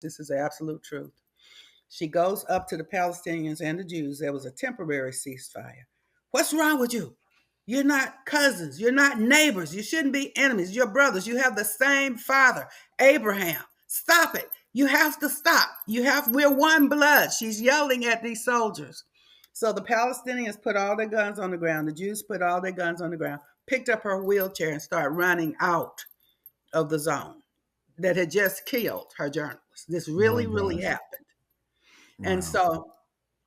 This is the absolute truth. She goes up to the Palestinians and the Jews. There was a temporary ceasefire. What's wrong with you? You're not cousins. You're not neighbors. You shouldn't be enemies. You're brothers. You have the same father, Abraham. Stop it. You have to stop. We're one blood. She's yelling at these soldiers. So the Palestinians put all their guns on the ground. The Jews put all their guns on the ground, picked up her wheelchair and started running out of the zone that had just killed her journalist. This My really, really gosh. happened. And Wow. so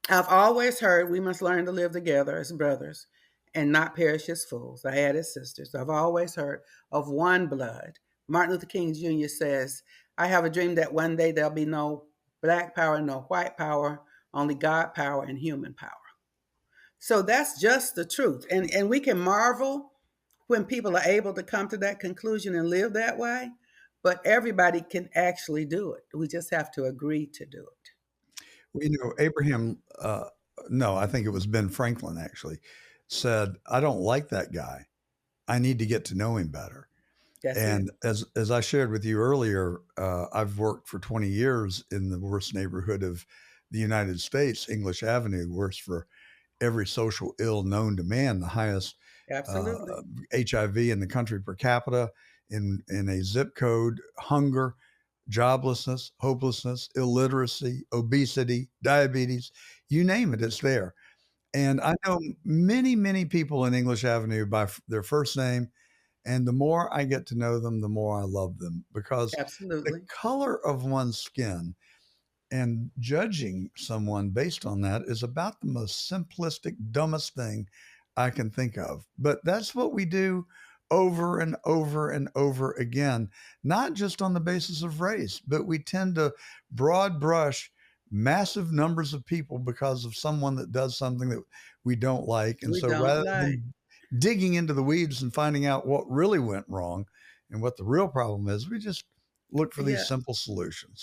I've always heard we must learn to live together as brothers and not perish as fools. I had as sisters. I've always heard of one blood. Martin Luther King Jr. says, I have a dream that one day there'll be no black power, no white power, only God power and human power. So that's just the truth. And we can marvel when people are able to come to that conclusion and live that way, but everybody can actually do it. We just have to agree to do it. Well, Abraham, no, I think it was Ben Franklin actually said, I don't like that guy. I need to get to know him better. That's it. And as I shared with you earlier, I've worked for 20 years in the worst neighborhood of the United States, English Avenue, worst for every social ill known to man, the highest uh, Absolutely. HIV in the country per capita, in a zip code, hunger, joblessness, hopelessness, illiteracy, obesity, diabetes, you name it, it's there. And I know many, many people in English Avenue by their first name. And the more I get to know them, the more I love them because the Absolutely. color of one's skin and judging someone based on that is about the most simplistic, dumbest thing I can think of. But that's what we do over and over and over again, not just on the basis of race, but we tend to broad brush massive numbers of people because of someone that does something that we don't like. And We so don't rather like. than digging into the weeds and finding out what really went wrong and what the real problem is, we just look for these Yeah. simple solutions.